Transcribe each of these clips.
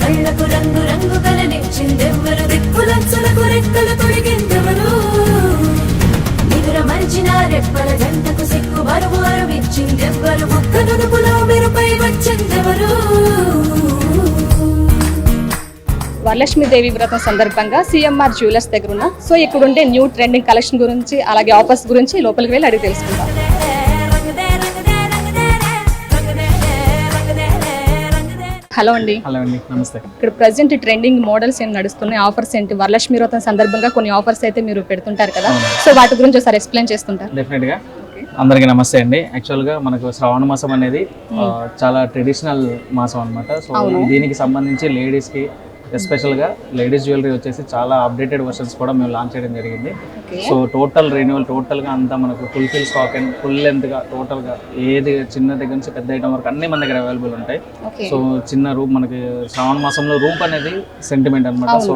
కళ్ళకు రంగు రంగు కలనిచ్చిందెవ్వరు దిక్కులచ్చలకు రెక్కలు తొడిగిందెవరు నిదుర మరిచిన రెప్పల జంటకు సిక్కు బరువు అరవిచ్చిందెవ్వరు ఒక్క నుదుపులో మెరుపై వచ్చిందెవరు వరలక్ష్మీదేవి వ్రతం సందర్భంగా సిఎంఆర్ జ్యువెలర్స్ దగ్గర ఉన్న సో ఇక్కడ ఉండే న్యూ ట్రెండింగ్ కలెక్షన్ గురించి అలాగే ఆఫర్స్ గురించి లోపలికి వెళ్ళి అడిగి తెలుసుకుందాం. హలో అండి. హలో అండి, నమస్తే. ఇక్కడ ప్రెసెంట్ ట్రెండింగ్ మోడల్స్ ఏం నడుస్తున్నాయి, ఆఫర్స్ ఏంటి? వరలక్ష్మి వ్రతం సందర్భంగా కొన్ని ఆఫర్స్ అయితే మీరు పెడుతుంటారు కదా, సో వాటి గురించి ఒకసారి ఎక్స్ప్లెయిన్ చేస్తుంటారు. డెఫినెట్ గా అందరికీ నమస్తే అండి. యాక్చువల్గా మనకు శ్రావణ మాసం అనేది చాలా ట్రెడిషనల్ మాసం అన్నమాట. సో దీనికి సంబంధించి లేడీస్కి ఎస్పెషల్గా లేడీస్ జ్యువెలరీ వచ్చేసి చాలా అప్డేటెడ్ వర్షన్స్ కూడా మేము లాంచ్ చేయడం జరిగింది. సో టోటల్ రెన్యువల్ టోటల్గా అంతా మనకు ఫుల్ స్టాక్ అండ్ ఫుల్ లెంత్గా టోటల్గా ఏది చిన్న దగ్గర నుంచి పెద్ద ఐటమ్ వరకు అన్ని మన దగ్గర అవైలబుల్ ఉంటాయి. సో చిన్న రూప్ మనకి శ్రావణ మాసంలో రూప్ అనేది సెంటిమెంట్ అనమాట. సో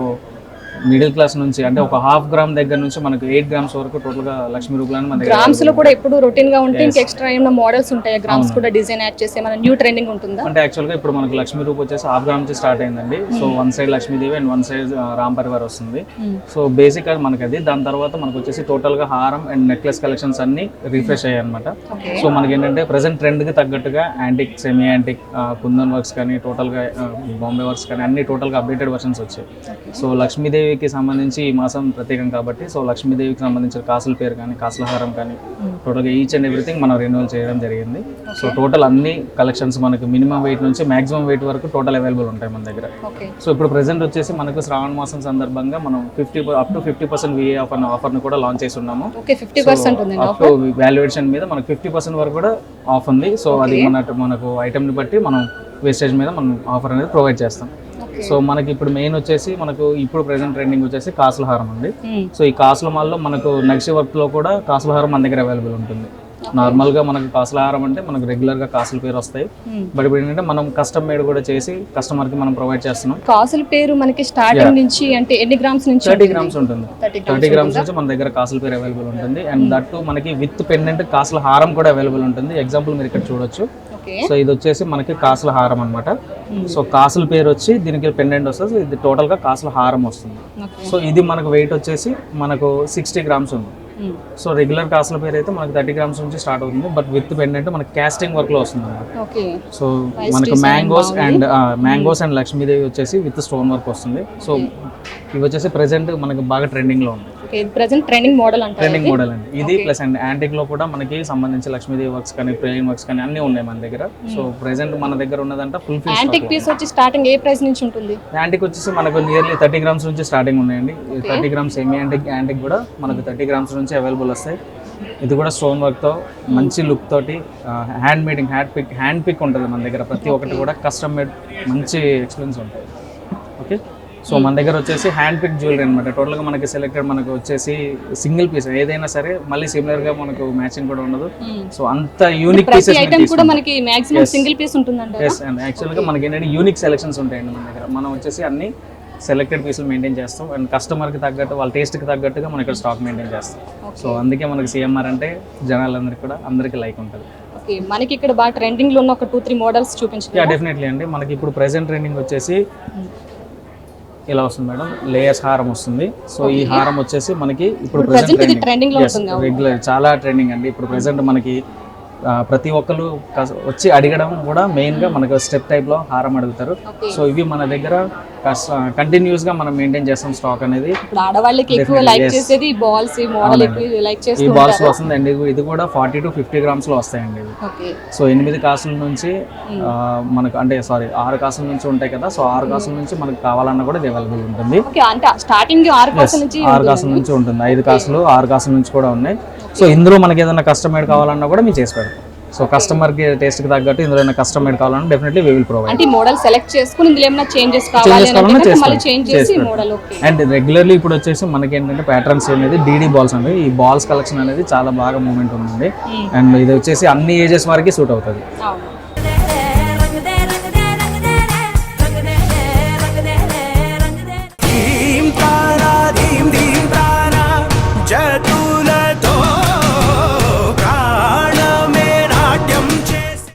మిడిల్ క్లాస్ నుంచి అంటే ఒక ½ గ్రామ్ దగ్గర నుంచి మనకు 8 గ్రామ్స్ వరకు టోటల్ గా లక్ష్మీ రూపాయలు మన దగ్గర. గ్రామ్స్ లో కూడా ఎప్పుడు రొటీన్ గా ఉంటే ఇంకా ఎక్స్ట్రా ఏమైనా మోడల్స్ ఉంటాయి, గ్రామ్స్ కూడా డిజైన్ యాడ్ చేసే మన న్యూ ట్రెండింగ్ ఉంటుందా? అంటే యాక్చువల్ గా ఇప్పుడు మనకు లక్ష్మీ రూప్ వచ్చేసి ½ గ్రామ్ నుంచి స్టార్ట్ అయిందండి. So one side Lakshmidevi and one side Ram Parivar వస్తుంది. సో బేసిక్ గా మనకి అది. దాని తర్వాత మనకు వచ్చేసి టోటల్ గా హారం అండ్ నెక్లెస్ కలెక్షన్స్ అన్ని రిఫ్రెష్ అయ్యాయి అనమాట. సో మనకి ఏంటంటే ప్రెసెంట్ ట్రెండ్ కి తగ్గట్టుగా antique, semi antique, kundan works కానీ టోటల్ గా బాంబే వర్క్స్ కానీ అన్ని టోటల్ గా అప్డేటెడ్ వర్షన్స్ వచ్చాయి. సో లక్ష్మీదేవికి సంబంధించి ఈ మాసం ప్రత్యేకం కాబట్టి సో లక్ష్మీదేవికి సంబంధించిన కాసుల పేరు కానీ కాసుల హారం కానీ టోటల్గా ఈచ్ అండ్ ఎవ్రీథింగ్ మనం రెన్యువల్ చేయడం జరిగింది. సో టోటల్ అన్ని కలెక్షన్స్ మనకు మినిమం వెయిట్ నుంచి మాక్సిమం వెయిట్ వరకు టోటల్ అవైలబుల్ ఉంటాయి మన దగ్గర. సో ఇప్పుడు ప్రెసెంట్ వచ్చేసి మనకు శ్రావణ మాసం సందర్భంగా మనం 50% VA ఆఫర్ని కూడా లాంచ్ చేసి ఉన్నాము. అప్ టు వాల్యుయేషన్ మీద మనకు 50% వరకు కూడా ఆఫ్ ఉంది. సో అది మనకు ఐటమ్ని బట్టి మనం వేస్టేజ్ మీద మనం ఆఫర్ అనేది ప్రొవైడ్ చేస్తాం. సో మనకి ఇప్పుడు మెయిన్ వచ్చేసి మనకు ఇప్పుడు ప్రెసెంట్ ట్రెండింగ్ వచ్చేసి కాసుల హారం అండి. సో ఈ కాసుల మాల్లో మనకు నక్షి వర్క్ లో కూడా కాసుల హారం మన దగ్గర అవైలబుల్ ఉంటుంది. నార్మల్ గా మనకు కాసుల హారం అంటే మనకు రెగ్యులర్ గా కాసుల పేరు వస్తాయి. బట్ ఇప్పుడు ఏంటంటే మనం కస్టమ్ మేడ్ కూడా చేసి కస్టమర్ కి మనం ప్రొవైడ్ చేస్తున్నాం. కాసుల పేరు మనకి స్టార్టింగ్ నుంచి అంటే ఎన్ని గ్రామ్స్ నుంచి? 30 గ్రామ్స్ ఉంటుంది. 30 గ్రామ్స్ నుంచి మన దగ్గర కాసుల పేరు అవైలబుల్ ఉంటుంది. అండ్ దట్టు మనకి విత్ పెండెంట్ కాసుల హారం కూడా అవైలబుల్ ఉంటుంది. ఎగ్జాంపుల్ మీరు ఇక్కడ చూడొచ్చు. సో ఇది వచ్చేసి మనకి కాసుల హారం అనమాట. సో కాసుల పేరు వచ్చి దీనికి పెండెంట్ వస్తుంది. ఇది టోటల్ గా కాసుల హారం వస్తుంది. సో ఇది మనకు వెయిట్ వచ్చేసి మనకు 60 గ్రామ్స్ ఉంది. సో రెగ్యులర్ కాసుల పేరు అయితే మనకి 30 గ్రామ్స్ నుంచి స్టార్ట్ అవుతుంది. బట్ విత్ పెండెంట్ మనకి కాస్టింగ్ వర్క్ లో వస్తుంది అనమాట. సో మనకు మ్యాంగోస్ అండ్ లక్ష్మీదేవి వచ్చేసి విత్ స్టోన్ వర్క్ వస్తుంది. సో ఇవి వచ్చేసి ప్రెసెంట్ మనకి బాగా ట్రెండింగ్ లో ఉంది. ట్రెండింగ్ మోడల్ అండి ఇది. ప్లస్ అండ్ యాంటిక్ లో కూడా మనకి సంబంధించి లక్ష్మీదేవి వర్క్స్ కానీ ప్లేన్ వర్క్స్ కానీ అన్ని ఉన్నాయి మన దగ్గర. సో ప్రెసెంట్ మన దగ్గర ఉన్నదంటే ఫుల్ యాంటిక్ పీస్ వచ్చి స్టార్టింగ్ ఏ ప్రైస్ నుంచి ఉంటుంది? యాంటిక్ వచ్చేసి మనకు నియర్లీ 30 గ్రామ్స్ నుంచి స్టార్టింగ్ ఉన్నాయండి. 30 గ్రామ్స్ సెమీ యాంటిక్ కూడా మనకు 30 గ్రామ్స్ నుంచి అవైలబుల్ వస్తాయి. ఇది కూడా స్టోన్ వర్క్ తో మంచి లుక్ తోటి హ్యాండ్ పిక్ ఉంటుంది మన దగ్గర. ప్రతి ఒక్కటి కూడా కస్టమ్ మేడ్ మంచి ఎక్స్పీరియన్స్ ఉంటుంది. ఓకే, సో మన దగ్గర వచ్చేసి హ్యాండ్ పిక్ జ్యువెలరీ అనమాట. టోటల్గా మనకి సెలెక్టెడ్ మనకు వచ్చేసి సింగిల్ పీస్ ఏదైనా సరే మళ్ళీ సిమిలర్ గా మనకు మ్యాచింగ్ కూడా ఉండదు. సో అంత యూనిక్ పీసెస్ కూడా మనకి మాక్సిమం సింగిల్ పీస్ ఉంటుందండి. yes, and యాక్చువల్గా మనకి ఏంటంటే యూనిక్ సెలెక్షన్స్ ఉంటాయండి మన దగ్గర. మనం వచ్చేసి అన్ని సెలెక్టెడ్ పీసులు మెయింటైన్ చేస్తాం. అండ్ కస్టమర్కి తగ్గట్టు వాళ్ళ టేస్ట్కి తగ్గట్టుగా మనం ఇక్కడ స్టాక్ మెయింటైన్ చేస్తాం. సో అందుకే మనకి సిఎంఆర్ అంటే జనాలందరికీ కూడా అందరికీ లైక్ ఉంటుంది. మనకి ఇక్కడ బాగా ట్రెండింగ్ లో ఉన్న ఒక 2-3 మోడల్స్ చూపించండి. డెఫినెట్లీ అండి. మనకి ఇప్పుడు ప్రెసెంట్ ట్రెండింగ్ వచ్చేసి ఇలా వస్తుంది మేడం. లేయర్స్ హారం వస్తుంది. సో ఈ హారం వచ్చేసి మనకి ఇప్పుడు ప్రెసెంట్ ట్రెండింగ్ రెగ్యులర్ చాలా ట్రెండింగ్ అండి. ఇప్పుడు ప్రెసెంట్ మనకి ప్రతి ఒక్కరు వచ్చి అడగడం కూడా మెయిన్గా మనకు స్టెప్ టైప్లో హారం అడుగుతారు. సో ఇవి మన దగ్గర కంటిన్యూస్ గా మనం మెయింటైన్ చేస్తాం స్టాక్ అనేది. ఆడవాళ్ళకి ఎక్కువ లైక్ చేసేది ఈ బాల్స్, ఈ మోడల్ ఎక్కువ లైక్ చేస్తారు. ఈ బాల్స్ వస్తుందండి. ఇది కూడా 40 to 50 గ్రామ్స్ లో వస్తాయండి. సో 8 కాసుల నుంచి మనకు అంటే 6 కాసుల నుంచి ఉంటాయి కదా. సో 6 కాసుల నుంచి మనకు కావాలన్నా కూడా ఇది అవైలబుల్ ఉంటుంది. స్టార్టింగ్ 6 కాసుల నుంచి ఉంటుంది. 5 కాసులు 6 కాసుల నుంచి కూడా ఉన్నాయి. సో ఇందులో మనకి ఏదైనా కస్టమైడ్ కావాలన్నా కూడా మేము చేసి పెడతాం. సో కస్టమర్ కి టేస్ట్ కి తగ్గట్టు ఇందులో ఏమైనా కస్టమైడ్ కావాలన్నా డెఫినెట్లీ వి విల్ ప్రొవైడ్. అంటే మోడల్ సెలెక్ట్ చేసుకుని ఇందులో ఏమైనా చేంజెస్ కావాలంటే మళ్ళీ చేంజ్ చేసి మోడల్. ఓకే. అండ్ రెగ్యులర్లీ ఇప్పుడు వచ్చేసి మనకి ఏంటంటే ప్యాటర్న్స్ అనేది డీడీ బాల్స్ అండి. ఈ బాల్స్ కలెక్షన్ అనేది చాలా బాగా మూవ్మెంట్ ఉందండి. అండ్ ఇది వచ్చేసి అన్ని ఏజెస్ వరకు సూట్ అవుతుంది.